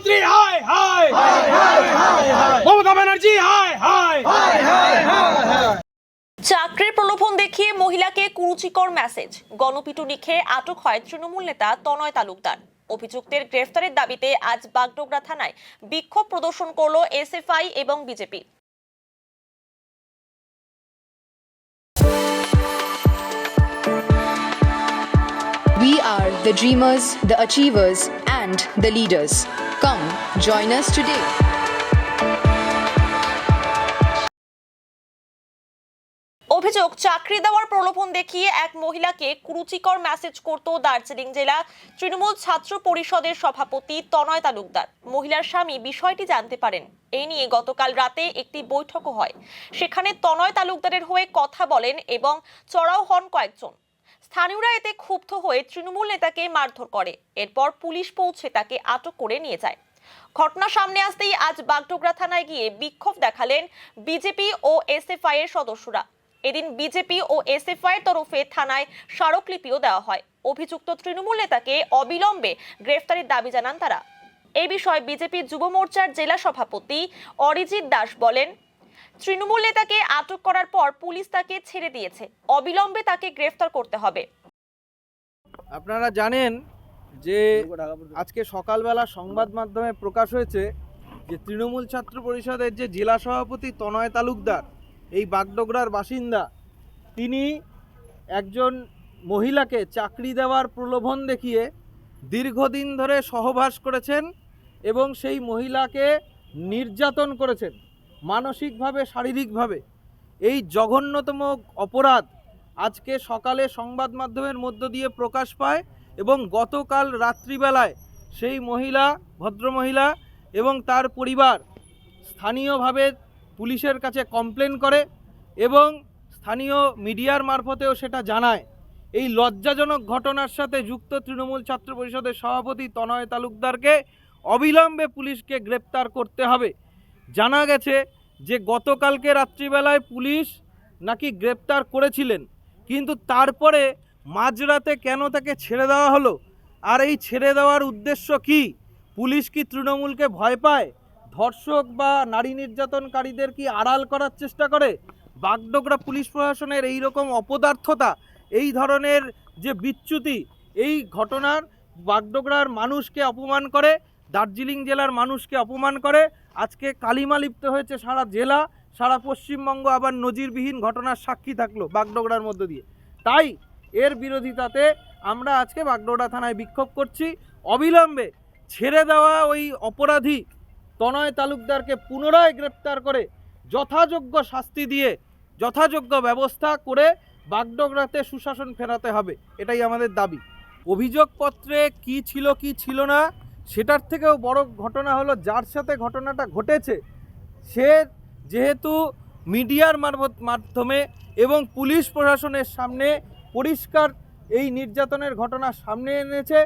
মুখ্যমন্ত্রী হায় হায় মমতা ব্যানার্জি হায় হায়। চাকরির প্রলোভন দেখিয়ে মহিলাকে কুরুচিকর মেসেজ, গণপিটুনি খেয়ে আটক হয় তৃণমূল নেতা তনয় তালুকদার। অভিযুক্তের গ্রেফতারের দাবিতে আজ বাগডোগরা থানায় বিক্ষোভ প্রদর্শন করল এসএফআই এবং BJP. We are the dreamers, the achievers, and the leaders. Come, join us today. অভিযোগ, চাকরি দেওয়ার প্রলোভন দেখিয়ে এক মহিলাকে কুরুচিকর মেসেজ করত দার্জিলিং জেলা তৃণমূল ছাত্র পরিষদের সভাপতি তনয় তালুকদার। মহিলার স্বামী বিষয়টি জানতে পারেন। এই নিয়ে গতকাল রাতে একটি বৈঠকও হয়। সেখানে তনয় তালুকদারের হয়ে কথা বলেন এবং চড়াও হন কয়েকজন। স্থানীয়রা এতে ক্ষুব্ধ হয়ে তৃণমূল নেতাকে মারধর করে। এরপর পুলিশ পৌঁছে তাকে আটক করে নিয়ে যায়। ঘটনা সামনে আসতেই আজ বাগডোগরা থানায় গিয়ে বিক্ষোভ দেখালেন বিজেপি ও এসএফআই এর সদস্যরা। এদিন বিজেপি ও এসএফআই এর তরফে থানায় স্মারকলিপিও দেওয়া হয়। অভিযুক্ত তৃণমূল নেতাকে অবিলম্বে গ্রেফতারের দাবি জানান তারা। এই বিষয়ে বিজেপি যুব মোর্চার জেলা সভাপতি অরিজিৎ দাস বলেন, তৃণমূল নেতাকে আটক করার পর পুলিশ তাকে ছেড়ে দিয়েছে, অবিলম্বে তাকে গ্রেফতার করতে হবে। আপনারা জানেন যে আজকে সকালবেলা সংবাদ মাধ্যমে প্রকাশ হয়েছে যে তৃণমূল ছাত্র পরিষদের যে জেলা সভাপতি তনয় তালুকদার, এই বাগডোগরার বাসিন্দা, তিনি একজন মহিলাকে চাকরি দেওয়ার প্রলোভন দেখিয়ে দীর্ঘদিন ধরে সহবাস করেছেন এবং সেই মহিলাকে নির্যাতন করেছেন মানসিকভাবে, শারীরিকভাবে। এই জঘন্যতম অপরাধ আজকে সকালে সংবাদ মাধ্যমের মধ্য দিয়ে প্রকাশ পায় এবং গতকাল রাত্রিবেলায় সেই মহিলা, ভদ্রমহিলা এবং তার পরিবার স্থানীয়ভাবে পুলিশের কাছে কমপ্লেন করে এবং স্থানীয় মিডিয়ার মারফতেও সেটা জানায়। এই লজ্জাজনক ঘটনার সাথে যুক্ত তৃণমূল ছাত্র পরিষদের সভাপতি তনয় তালুকদারকে অবিলম্বে পুলিশকে গ্রেপ্তার করতে হবে। জানা গেছে যে গতকালকে রাত্রিবেলায় পুলিশ নাকি গ্রেপ্তার করেছিলেন, কিন্তু তারপরে মাঝরাতে কেন তাকে ছেড়ে দেওয়া হলো? আর এই ছেড়ে দেওয়ার উদ্দেশ্য কি? পুলিশ কি তৃণমূলকে ভয় পায়? ধর্ষক বা নারী নির্যাতনকারীদের কি আড়াল করার চেষ্টা করে? বাগডোগরা পুলিশ প্রশাসনের এই রকম অপদার্থতা, এই ধরনের যে বিচ্যুতি, এই ঘটনার বাগডোগরার মানুষকে অপমান করে, দার্জিলিং জেলার মানুষকে অপমান করে। আজকে কালিমা লিপ্ত হয়েছে সারা জেলা, সারা পশ্চিমবঙ্গ আবার নজিরবিহীন ঘটনার সাক্ষী থাকলো বাগডোগরার মধ্য দিয়ে। তাই এর বিরোধিতাতে আমরা আজকে বাগডোগরা থানায় বিক্ষোভ করছি। অবিলম্বে ছেড়ে দেওয়া ওই অপরাধী তনয় তালুকদারকে পুনরায় গ্রেপ্তার করে যথাযোগ্য শাস্তি দিয়ে যথাযোগ্য ব্যবস্থা করে বাগডোগরাতে সুশাসন ফেরাতে হবে, এটাই আমাদের দাবি। অভিযোগপত্রে কি ছিল কি ছিল না সেটার থেকেও বড় ঘটনা হলো যার সাথে ঘটনাটা ঘটেছে সে যেহেতু মিডিয়ার মাধ্যমে এবং পুলিশ প্রশাসনের সামনে পরিষ্কার এই নির্যাতনের ঘটনা সামনে এনেছে,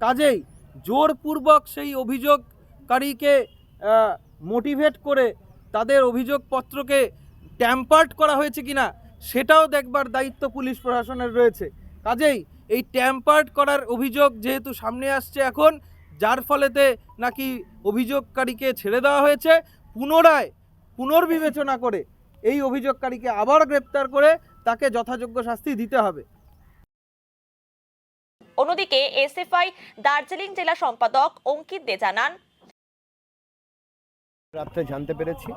কাজেই জোরপূর্বক সেই অভিযোগকারীকে মোটিভেট করে তাদের অভিযোগপত্রকে ট্যাম্পার্ড করা হয়েছে কিনা সেটাও দেখবার দায়িত্ব পুলিশ প্রশাসনের রয়েছে। কাজেই এই ট্যাম্পার্ড করার অভিযোগ যেহেতু সামনে আসছে এখন, যার ফলেতে নাকি অভিযোগকারীকে ছেড়ে দেওয়া হয়েছে, পুনর্বিবেচনা করে এই অভিযোগকারীকে আবার গ্রেপ্তার করে তাকে যথাযোগ্য শাস্তি দিতে হবে। অন্যদিকে এসএফআই দার্জিলিং জেলা সম্পাদক অঙ্কিত দে জানান, রাত্রে জানতে পেরেছি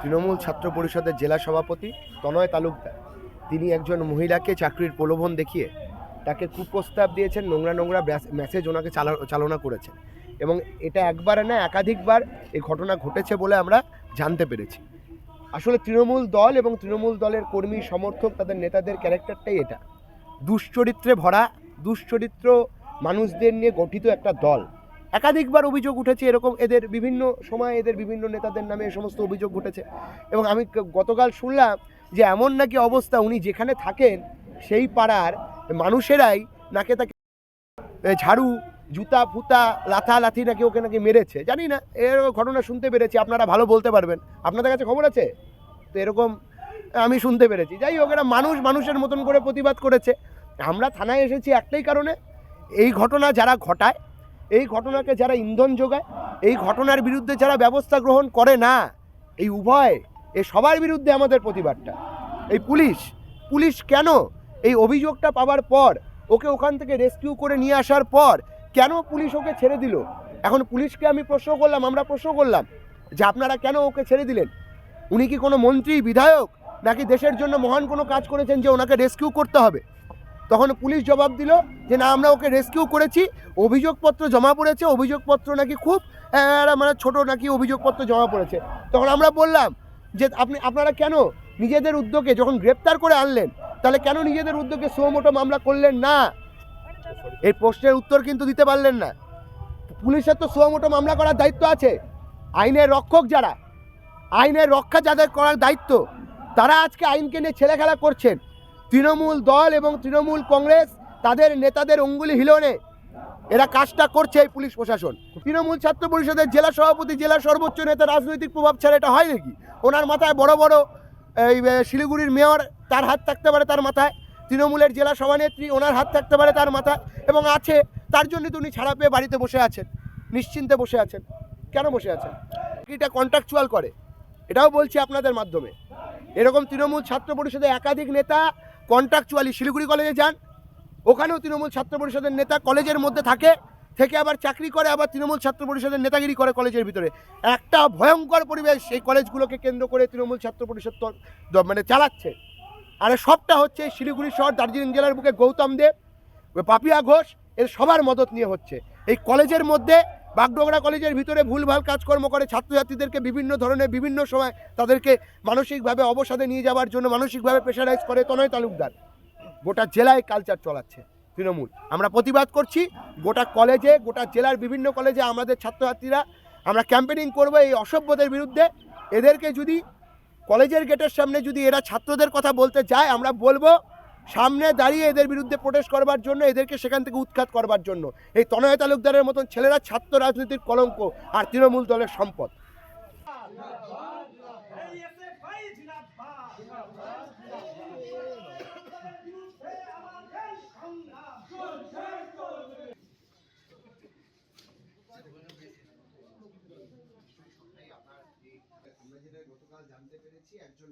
তৃণমূল ছাত্র পরিষদের জেলা সভাপতি তনয় তালুকদার তিনি একজন মহিলাকে চাকরির প্রলোভন দেখিয়ে তাকে কুপ্রস্তাব দিয়েছেন, নোংরা নোংরা মেসেজ ওনাকে চালনা করেছেন এবং এটা একবার না একাধিকবার এই ঘটনা ঘটেছে বলে আমরা জানতে পেরেছি। আসলে তৃণমূল দল এবং তৃণমূল দলের কর্মী সমর্থক তাদের নেতাদের ক্যারেক্টারটাই এটা, দুশ্চরিত্রে ভরা, দুশ্চরিত্র মানুষদের নিয়ে গঠিত একটা দল। একাধিকবার অভিযোগ উঠেছে এরকম, এদের বিভিন্ন সময় এদের বিভিন্ন নেতাদের নামে এই সমস্ত অভিযোগ ঘটেছে এবং আমি গতকাল শুনলাম যে এমন নাকি অবস্থা উনি যেখানে থাকেন সেই পাড়ার মানুষেরাই নাকি তাকে ঝাড়ু, জুতা ফুতা, লাথি নাকি ওকে নাকি মেরেছে। জানি না, এর ঘটনা শুনতে পেরেছি, আপনারা ভালো বলতে পারবেন, আপনাদের কাছে খবর আছে তো? এরকম আমি শুনতে পেরেছি। যাই হোক, এরা মানুষের মতন করে প্রতিবাদ করেছে। আমরা থানায় এসেছি একটাই কারণে, এই ঘটনা যারা ঘটায়, এই ঘটনাকে যারা ইন্ধন যোগায়, এই ঘটনার বিরুদ্ধে যারা ব্যবস্থা গ্রহণ করে না, এই উভয় সবার বিরুদ্ধে আমাদের প্রতিবাদটা। এই পুলিশ কেন এই অভিযোগটা পাওয়ার পর ওকে ওখান থেকে রেস্কিউ করে নিয়ে আসার পর কেন পুলিশ ওকে ছেড়ে দিল? এখন পুলিশকে আমি আমরা প্রশ্ন করলাম যে আপনারা কেন ওকে ছেড়ে দিলেন? উনি কি কোনো মন্ত্রী, বিধায়ক, নাকি দেশের জন্য মহান কোনো কাজ করেছেন যে ওনাকে রেস্কিউ করতে হবে? তখন পুলিশ জবাব দিল যে না, আমরা ওকে রেস্কিউ করেছি, অভিযোগপত্র জমা পড়েছে, অভিযোগপত্র নাকি খুব মানে ছোট নাকি অভিযোগপত্র জমা পড়েছে। তখন আমরা বললাম যে আপনারা কেন নিজেদের উদ্যোগে যখন গ্রেপ্তার করে আনলেন, তাহলে কেন নিজেদের উদ্যোগে সুমোটো মামলা করলেন না? এই প্রশ্নের উত্তর কিন্তু দিতে পারলেন না। পুলিশের তো সুমোটো মামলা করার দায়িত্ব আছে। আইনের রক্ষক যারা, আইনের রক্ষা যাদের করার দায়িত্ব, তারা আজকে আইনকে নিয়ে ছেলেখেলা করছেন। তৃণমূল দল এবং তৃণমূল কংগ্রেস তাদের নেতাদের অঙ্গুলি হিলনে এরা কাজটা করছে। এই পুলিশ প্রশাসন, তৃণমূল ছাত্র পরিষদের জেলা সভাপতি, জেলার সর্বোচ্চ নেতা, রাজনৈতিক প্রভাব ছাড়া এটা হয় নাকি? ওনার মাথায় বড় বড় এই শিলিগুড়ির মেয়র, তার হাত থাকতে পারে তার মাথায়, তৃণমূলের জেলা সভানেত্রী, ওনার হাত থাকতে পারে তার মাথায়, এবং আছে। তার জন্য তো উনি ছাড়া পেয়ে বাড়িতে বসে আছেন, নিশ্চিন্তে বসে আছেন। কেন বসে আছেন? এটা কন্ট্রাকচুয়াল করে, এটাও বলছি আপনাদের মাধ্যমে। এরকম তৃণমূল ছাত্র পরিষদের একাধিক নেতা কন্ট্রাকচুয়ালি, শিলিগুড়ি কলেজে যান, ওখানেও তৃণমূল ছাত্র পরিষদের নেতা কলেজের মধ্যে থেকে আবার চাকরি করে, আবার তৃণমূল ছাত্র পরিষদের নেতাগিরি করে কলেজের ভিতরে। একটা ভয়ঙ্কর পরিবেশ এই কলেজগুলোকে কেন্দ্র করে তৃণমূল ছাত্র পরিষদ মানে চালাচ্ছে। আর সবটা হচ্ছে শিলিগুড়ি শহর, দার্জিলিং জেলার বুকে গৌতম দেব, পাপিয়া ঘোষ, এর সবার মদত নিয়ে হচ্ছে। এই কলেজের মধ্যে বাগডোগরা কলেজের ভিতরে ভুলভাল কাজকর্ম করে ছাত্রছাত্রীদেরকে বিভিন্ন ধরনের বিভিন্ন সময় তাদেরকে মানসিকভাবে অবসাদে নিয়ে যাওয়ার জন্য মানসিকভাবে প্রেশারাইজ করে তনয় তালুকদার। গোটা জেলায় কালচার চালাচ্ছে তৃণমূল। আমরা প্রতিবাদ করছি গোটা কলেজে, গোটা জেলার বিভিন্ন কলেজে আমাদের ছাত্রছাত্রীরা আমরা ক্যাম্পেনিং করব এই অসভ্যদের বিরুদ্ধে। এদেরকে যদি কলেজের গেটের সামনে যদি এরা ছাত্রদের কথা বলতে যায়, আমরা বলবো সামনে দাঁড়িয়ে এদের বিরুদ্ধে প্রোটেস্ট করবার জন্য, এদেরকে সেখান থেকে উৎখাত করবার জন্য। এই তনয় তালুকদারের মতন ছেলেরা ছাত্র রাজনীতির কলঙ্ক আর তৃণমূল দলের সম্পদ। আমরা যেটা গতকাল জানতে পেরেছি, একজন